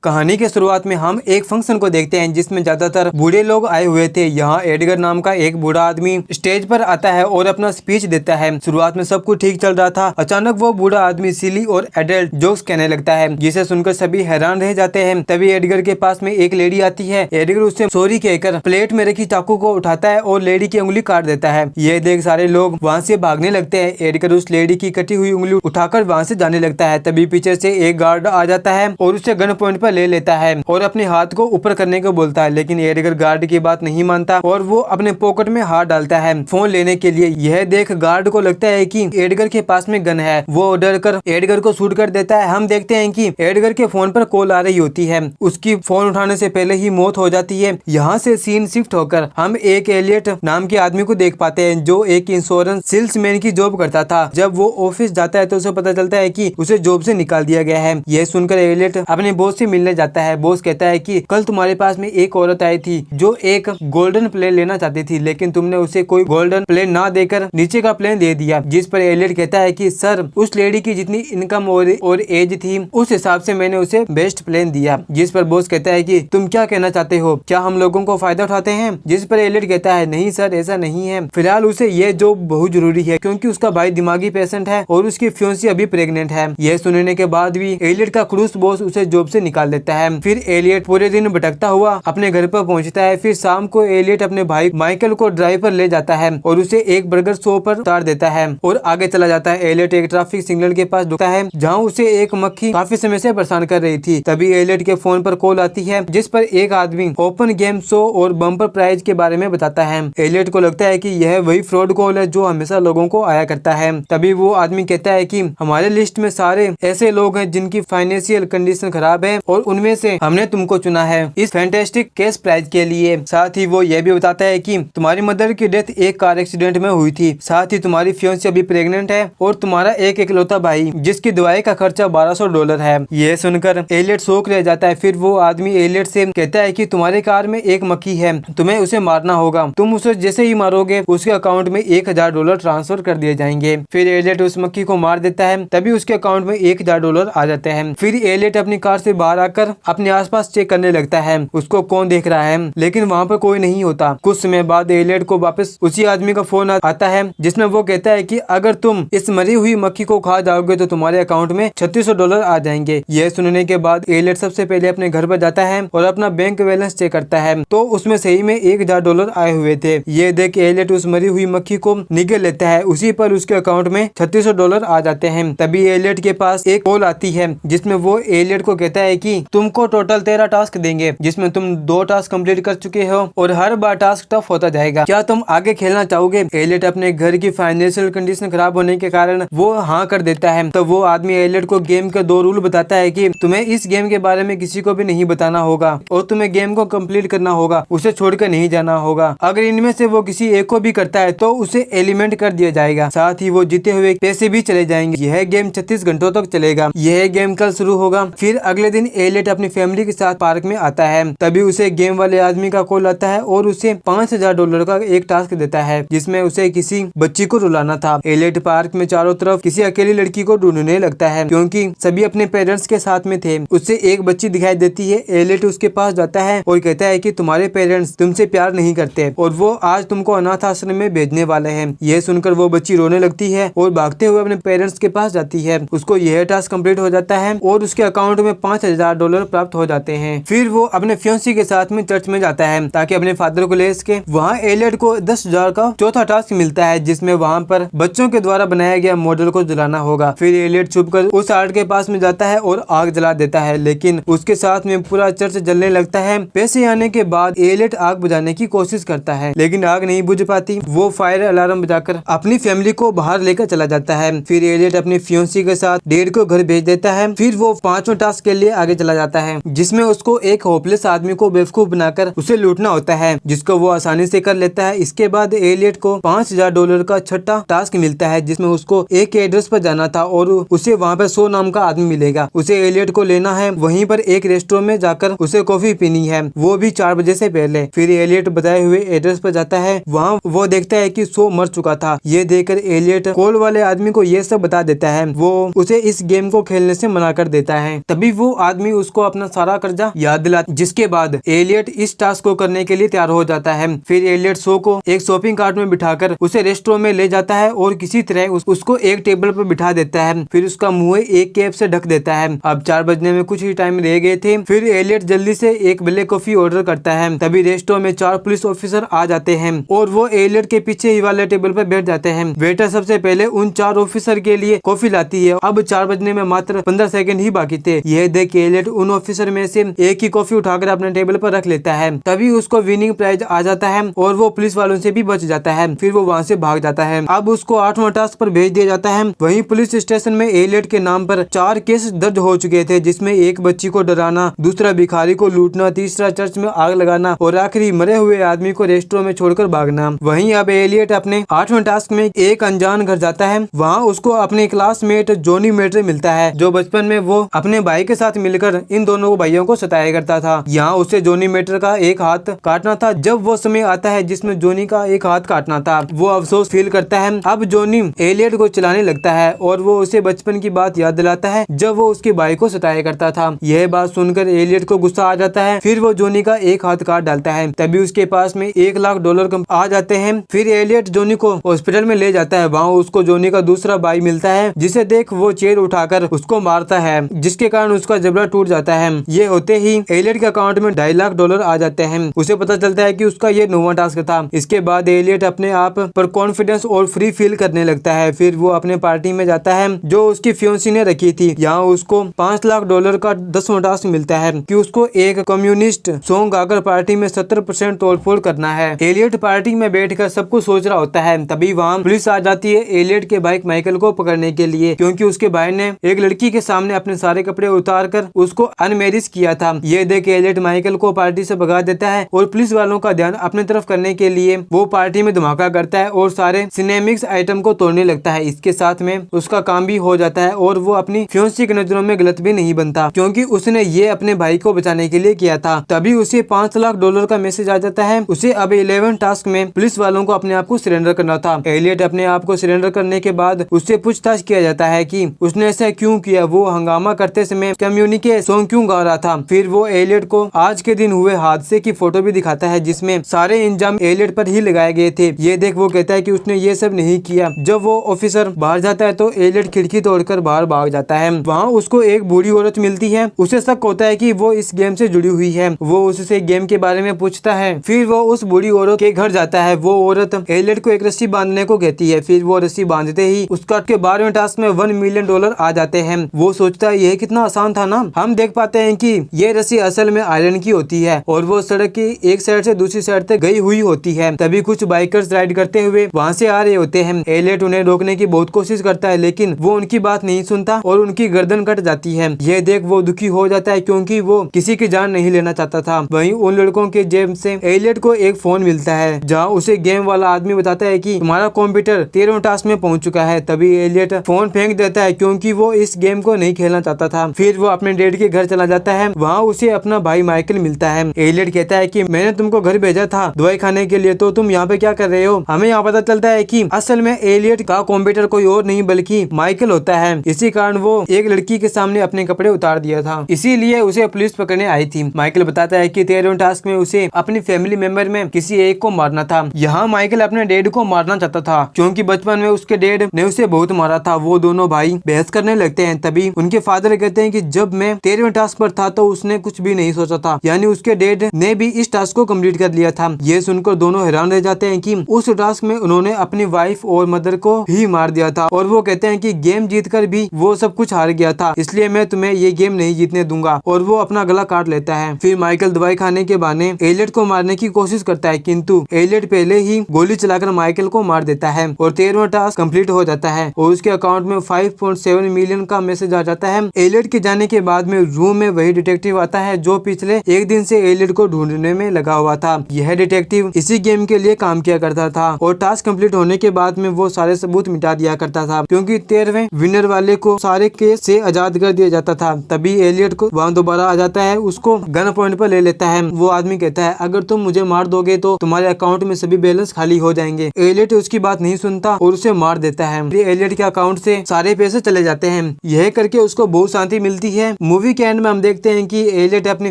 कहानी के शुरुआत में हम एक फंक्शन को देखते हैं जिसमें ज्यादातर बूढ़े लोग आए हुए थे। यहाँ एडगर नाम का एक बूढ़ा आदमी स्टेज पर आता है और अपना स्पीच देता है। शुरुआत में सब कुछ ठीक चल रहा था। अचानक वो बूढ़ा आदमी सिली और एडल्ट जोक्स कहने लगता है जिसे सुनकर सभी हैरान रह जाते हैं। तभी एडगर के पास में एक लेडी आती है। एडगर उससे सॉरी कहकर प्लेट में रखी चाकू को उठाता है और लेडी की उंगली काट देता है। यह देख सारे लोग वहाँ से भागने लगते हैं। एडगर उस लेडी की कटी हुई उंगली उठाकर वहाँ से जाने लगता है। तभी पीछे से एक गार्ड आ जाता है और उसे गन पॉइंट पर ले लेता है और अपने हाथ को ऊपर करने को बोलता है, लेकिन एडगर गार्ड की बात नहीं मानता और वो अपने पॉकेट में हाथ डालता है फोन लेने के लिए। यह देख गार्ड को लगता है कि एडगर के पास में गन है। वो डर कर एडगर को शूट कर देता है। हम देखते हैं कि एडगर के फोन पर कॉल आ रही होती है। उसकी फोन उठाने से पहले ही मौत हो जाती है। यहाँ से सीन शिफ्ट होकर हम एक एलियट नाम के आदमी को देख पाते हैं जो एक इंश्योरेंस सेल्समैन की जॉब करता था। जब वो ऑफिस जाता है तो उसे पता चलता है कि उसे जॉब से निकाल दिया गया है। यह सुनकर एलियट अपने बॉस से मिलने जाता है। बॉस कहता है कि कल तुम्हारे पास में एक औरत आई थी जो एक गोल्डन प्लेन लेना चाहती थी, लेकिन तुमने उसे कोई गोल्डन प्लेन ना देकर नीचे का प्लेन दे दिया। जिस पर एलियट कहता है कि सर, उस लेडी की जितनी इनकम और एज थी उस हिसाब से मैंने उसे बेस्ट प्लेन दिया। जिस पर बॉस कहता है कि तुम क्या कहना चाहते हो, क्या हम लोगों को फायदा उठाते हैं? जिस पर एलियट कहता है नहीं सर, ऐसा नहीं है। फिलहाल उसे ये जॉब बहुत जरूरी है क्योंकि उसका भाई दिमागी पेशेंट है और उसकी फ्यूंसी अभी प्रेग्नेंट है। यह सुनने के बाद भी एलियट का खड़ूस बॉस उसे जॉब से निकाल देता है। फिर एलियट पूरे दिन भटकता हुआ अपने घर पर पहुंचता है। फिर शाम को एलियट अपने भाई माइकल को ड्राइव पर ले जाता है और उसे एक बर्गर शॉप पर उतार देता है और आगे चला जाता है। एलियट एक ट्रैफिक सिग्नल के पास रुकता है जहां उसे एक मक्खी काफी समय से परेशान कर रही थी। तभी एलियट के फोन पर कॉल आती है जिस पर एक आदमी ओपन गेम शो और बम्पर प्राइज के बारे में बताता है। एलियट को लगता है कि यह वही फ्रॉड कॉल है जो हमेशा लोगों को आया करता है। तभी वो आदमी कहता है कि हमारे लिस्ट में सारे ऐसे लोग हैं जिनकी फाइनेंशियल कंडीशन खराब है और उनमें से हमने तुमको चुना है इस फैंटास्टिक कैश प्राइज के लिए। साथ ही वो ये भी बताता है कि तुम्हारी मदर की डेथ एक कार एक्सीडेंट में हुई थी। साथ ही तुम्हारी फियांसी अभी प्रेग्नेंट है और तुम्हारा एक इकलौता भाई जिसकी दवाई का खर्चा $1200 है। ये सुनकर एलियट शौक रह जाता है। फिर वो आदमी एलियट से कहता है कि तुम्हारे कार में एक मक्खी है, तुम्हें उसे मारना होगा। तुम उसे जैसे ही मारोगे उसके अकाउंट में $1000 ट्रांसफर कर दिए जाएंगे। फिर एलियट उस मक्खी को मार देता है। तभी उसके अकाउंट में $1000 आ जाते हैं। फिर एलियट अपनी कार से बाहर आकर अपने आसपास चेक करने लगता है उसको कौन देख रहा है, लेकिन वहाँ पर कोई नहीं होता। कुछ समय बाद एलियट को वापस उसी आदमी का फोन आता है जिसमें वो कहता है कि अगर तुम इस मरी हुई मक्खी को खा जाओगे तो तुम्हारे अकाउंट में $3600 आ जाएंगे। यह सुनने के बाद एलियट सबसे पहले अपने घर पर जाता है और अपना बैंक बैलेंस चेक करता है तो उसमें सही में $1000 आए हुए थे। ये देख एलियट उस मरी हुई मक्खी को निगल लेता है। उसी पर उसके अकाउंट में $3600 आ जाते हैं। तभी एलियट के पास एक कॉल आती है जिसमें वो एलियट को कहता है कि तुमको टोटल 13 टास्क देंगे जिसमें तुम 2 टास्क कंप्लीट कर चुके हो और हर बार टास्क टफ होता जाएगा। क्या तुम आगे खेलना चाहोगे? एलियट अपने घर की फाइनेंशियल कंडीशन खराब होने के कारण वो हाँ कर देता है। तो वो आदमी एलियट को गेम के 2 रूल बताता है कि तुम्हें इस गेम के बारे में किसी को भी नहीं बताना होगा और तुम्हें गेम को कंप्लीट करना होगा, उसे छोड़कर नहीं जाना होगा। अगर इनमें से वो किसी एक को भी करता है तो उसे एलिमेंट कर दिया जाएगा। साथ ही वो जीते हुए पैसे भी चले जाएंगे। यह गेम 36 घंटों तक चलेगा। यह गेम कल शुरू होगा। फिर अगले दिन एलियट अपनी फैमिली के साथ पार्क में आता है। तभी उसे गेम वाले आदमी का कॉल आता है और उसे $5000 का एक टास्क देता है जिसमें उसे किसी बच्ची को रुलाना था। एलियट पार्क में चारों तरफ किसी अकेली लड़की को ढूंढने लगता है क्योंकि सभी अपने पेरेंट्स के साथ में थे। उससे एक बच्ची दिखाई देती है। एलियट उसके पास जाता है और कहता है कि तुम्हारे पेरेंट्स तुमसे प्यार नहीं करते और वो आज तुमको अनाथ आश्रम में भेजने वाले हैं। यह सुनकर वो बच्ची रोने लगती है और भागते हुए अपने पेरेंट्स के पास जाती है। उसको यह टास्क कंप्लीट हो जाता है और उसके अकाउंट में $5000 प्राप्त हो जाते हैं। फिर वो अपने फियांसी के साथ में चर्च में जाता है ताकि अपने फादर को ले सके। वहाँ एलियट को 10,000 का चौथा टास्क मिलता है जिसमें वहाँ पर बच्चों के द्वारा बनाया गया मॉडल को जलाना होगा। फिर एलियट छुपकर उस आर्ट के पास में जाता है और आग जला देता है, लेकिन उसके साथ में पूरा चर्च जलने लगता है। पैसे आने के बाद एलियट आग बुझाने की कोशिश करता है लेकिन आग नहीं बुझ पाती। वो फायर अलार्म बजाकर अपनी फैमिली को बाहर लेकर चला जाता है। फिर एलियट अपनी फियांसी के साथ डेड को घर भेज देता है। फिर वो 5वें टास्क के लिए आगे चला जाता है जिसमें उसको एक होपलेस आदमी को बेवकूफ बनाकर उसे लूटना होता है जिसको वो आसानी से कर लेता है। इसके बाद एलियट को $5000 का छठा टास्क मिलता है जिसमें उसको एक एड्रेस पर जाना था और उसे वहाँ पर 100 नाम का आदमी मिलेगा। उसे एलियट को लेना है। वहीं पर एक रेस्टोरेंट में जाकर उसे कॉफी पीनी है, वो भी 4 बजे से पहले। फिर एलियट बताए हुए एड्रेस पर जाता है। वहाँ वो देखता है कि 100 मर चुका था। ये देखकर एलियट कॉल वाले आदमी को ये सब बता देता है। वो उसे इस गेम को खेलने से मना कर देता है। तभी वो आदमी आदमी उसको अपना सारा कर्जा याद दिलाता, जिसके बाद एलियट इस टास्क को करने के लिए तैयार हो जाता है। फिर एलियट सो को एक शॉपिंग कार्ट में बिठाकर उसे रेस्टोरेंट में ले जाता है और किसी तरह उसको एक टेबल पर बिठा देता है। फिर उसका मुंह एक कैप से ढक देता है। अब 4 बजने में कुछ ही टाइम रह गए थे। फिर एलियट जल्दी से एक ब्लैक कॉफी ऑर्डर करता है। तभी रेस्टोरेंट में 4 पुलिस ऑफिसर आ जाते हैं और वो एलियट के पीछे ही वाले टेबल पर बैठ जाते हैं। वेटर सबसे पहले उन 4 ऑफिसर के लिए कॉफी लाती है। अब 4 बजने में मात्र 15 सेकंड ही बाकी थे। यह देख एलियट उन ऑफिसर में से एक ही कॉफी उठाकर अपने टेबल पर रख लेता है। तभी उसको विनिंग प्राइज आ जाता है और वो पुलिस वालों से भी बच जाता है। फिर वो वहाँ से भाग जाता है। अब उसको 8वां टास्क पर भेज दिया जाता है। वहीं पुलिस स्टेशन में एलियट के नाम पर 4 केस दर्ज हो चुके थे, जिसमें एक बच्ची को डराना, दूसरा भिखारी को लूटना, तीसरा चर्च में आग लगाना और आखिरी मरे हुए आदमी को रेस्टोरेंट में छोड़कर भागना। वहीं अब एलियट अपने 8वें टास्क में एक अनजान घर जाता है। वहाँ उसको अपने क्लासमेट जॉनी मेटर मिलता है, जो बचपन में वो अपने भाई के साथ मिलकर इन दोनों भाइयों को सताया करता था। यहाँ उसे जॉनी मेटर का एक हाथ काटना था। जब वो समय आता है जिसमें जॉनी का एक हाथ काटना था, वो अफसोस फील करता है। अब जॉनी एलियट को चिल्लाने लगता है और वो उसे बचपन की बात याद दिलाता है जब वो उसके भाई को सताया करता था। यह बात सुनकर एलियट को गुस्सा आ जाता है। फिर वो जॉनी का एक हाथ काट डालता है। तभी उसके पास में $1 लाख आ जाते हैं। फिर एलियट जॉनी को हॉस्पिटल में ले जाता है। वहाँ उसको जॉनी का दूसरा भाई मिलता है, जिसे देख वो चेयर उठाकर उसको मारता है, जिसके कारण उसका जबड़ा टूट जाता है। ये होते ही एलियट के अकाउंट में $2.5 लाख आ जाते हैं। उसे पता चलता है कि उसका ये 9वां टास्क था। इसके बाद एलियट अपने आप पर कॉन्फिडेंस और फ्री फील करने लगता है। फिर वो अपने पार्टी में जाता है जो उसकी फियोंसी ने रखी थी। यहाँ उसको $5 लाख का 10वां टास्क मिलता है कि उसको एक कम्युनिस्ट सॉन्ग गाकर पार्टी में 70% तोड़फोड़ करना है। एलियट पार्टी में बैठकर सब कुछ सोच रहा होता है। तभी वहाँ पुलिस आ जाती है एलियट के भाई माइकल को पकड़ने के लिए, क्योंकि उसके भाई ने एक लड़की के सामने अपने सारे कपड़े उतार कर उसको अनमैरिज किया था। ये देख एलियट माइकल को पार्टी से भगा देता है और पुलिस वालों का ध्यान अपने तरफ करने के लिए वो पार्टी में धमाका करता है और सारे सिनेमिक्स आइटम को तोड़ने लगता है। इसके साथ में उसका काम भी हो जाता है और वो अपनी फियोंसी की नजरों में गलत भी नहीं बनता, क्योंकि उसने ये अपने भाई को बचाने के लिए किया था। तभी उसे $5 लाख का मैसेज आ जाता है। उसे अब 11 टास्क में पुलिस वालों को अपने आप को सरेंडर करना था। एलियट अपने आप को सरेंडर करने के बाद उससे पूछताछ किया जाता है कि उसने ऐसा क्यों किया, वो हंगामा करते समय कम्युनिके सॉन्ग क्यों गा रहा था। फिर वो एलियट को आज के दिन हुए हादसे की फोटो भी दिखाता है, जिसमें सारे इंजाम एलियट पर ही लगाए गए थे। ये देख वो कहता है कि उसने ये सब नहीं किया। जब वो ऑफिसर बाहर जाता है तो एलियट खिड़की तोड़कर बाहर भाग जाता है। वहाँ उसको एक बूढ़ी औरत मिलती है। उसे शक होता है कि वो इस गेम से जुड़ी हुई है। वो उससे गेम के बारे में पूछता है। फिर वो उस बूढ़ी औरत के घर जाता है। वो औरत एलियट को एक रस्सी बांधने को कहती है। फिर वो रस्सी बांधते ही उसका के 12वें टास्क में $1 मिलियन आ जाते हैं। वो सोचता है यह कितना आसान था ना। हम देख पाते हैं कि ये रस्सी असल में आयरन की होती है और वो सड़क की एक साइड से दूसरी साइड तक गई हुई होती है। तभी कुछ बाइकर्स राइड करते हुए वहाँ से आ रहे होते हैं। एलियट उन्हें रोकने की बहुत कोशिश करता है, लेकिन वो उनकी बात नहीं सुनता और उनकी गर्दन कट जाती है। यह देख वो दुखी हो जाता है, क्योंकि वो किसी की जान नहीं लेना चाहता था। वहीं उन लड़कों के जेब से एलियट को एक फोन मिलता है, जहाँ उसे गेम वाला आदमी बताता है कि तुम्हारा कंप्यूटर 13वें टास्क में पहुंच चुका है। तभी एलियट फोन फेंक देता है, क्योंकि वो इस गेम को नहीं खेलना चाहता था। फिर वो अपने डैड के घर चला जाता है। वहाँ उसे अपना भाई माइकल मिलता है। एलियट कहता है कि मैंने तुमको घर भेजा था दवाई खाने के लिए, तो तुम यहाँ पे क्या कर रहे हो। हमें यहाँ पता चलता है कि असल में एलियट का कंप्यूटर कोई और नहीं बल्कि माइकल होता है। इसी कारण वो एक लड़की के सामने अपने कपड़े उतार दिया था, इसीलिए उसे पुलिस पकड़ने आई थी। माइकल बताता है कि 13वें टास्क में उसे अपनी फैमिली मेंबर में किसी एक को मारना था। यहाँ माइकल अपने डैड को मारना चाहता था, क्योंकि बचपन में उसके डैड ने उसे बहुत मारा था। वो दोनों भाई बहस करने लगते हैं। तभी उनके फादर कहते हैं कि जब मैं 13वें टास्क पर था तो उसने कुछ भी नहीं सोचा था, यानी उसके डैड ने भी इस टास्क को कंप्लीट कर लिया था। ये सुनकर दोनों हैरान रह जाते हैं कि उस टास्क में उन्होंने अपनी वाइफ और मदर को ही मार दिया था, और वो कहते हैं कि गेम जीतकर भी वो सब कुछ हार गया था, इसलिए मैं तुम्हें ये गेम नहीं जीतने दूंगा, और वो अपना गला काट लेता है। फिर माइकल दवाई खाने के बहाने एलियट को मारने की कोशिश करता है, किंतु एलियट पहले ही गोली चलाकर माइकल को मार देता है और 13वां टास्क कंप्लीट हो जाता है और उसके अकाउंट में 5.7 मिलियन का मैसेज आ जाता है। एलियट के जाने के बाद में रूम में वही डिटेक्टिव आता है जो पिछले एक दिन से एलियट को ढूंढने में लगा हुआ था। यह डिटेक्टिव इसी गेम के लिए काम किया करता था और टास्क कंप्लीट होने के बाद में वो सारे सबूत मिटा दिया करता था, क्योंकि 13वें विनर वाले को सारे केस से आजाद कर दिया जाता था। तभी एलियट को वहाँ दोबारा आ जाता है, उसको गन पॉइंट पर ले लेता है। वो आदमी कहता है अगर तुम मुझे मार दोगे तो तुम्हारे अकाउंट में सभी बैलेंस खाली हो जाएंगे। एलियट उसकी बात नहीं सुनता और उसे मार देता है। एलियट के अकाउंट से सारे पैसे चले जाते हैं। यह करके उसको बहुत शांति मिलती है। मूवी मूवी के एंड में हम देखते हैं कि एलियट अपनी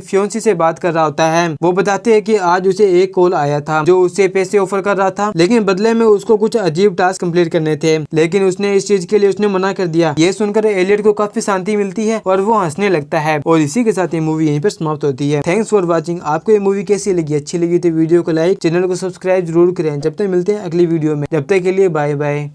फियोंसी से बात कर रहा होता है। वो बताते हैं कि आज उसे एक कॉल आया था जो उसे पैसे ऑफर कर रहा था, लेकिन बदले में उसको कुछ अजीब टास्क कंप्लीट करने थे, लेकिन उसने इस चीज के लिए उसने मना कर दिया। ये सुनकर एलियट को काफी शांति मिलती है और वो हंसने लगता है। और इसी के साथ ये मूवी यहीं पर समाप्त होती है। Thanks for watching. आपको ये मूवी कैसी लगी? अच्छी लगी तो वीडियो को लाइक, चैनल को सब्सक्राइब जरूर करें। जब तक मिलते हैं अगली वीडियो में, जब तक के लिए बाय बाय।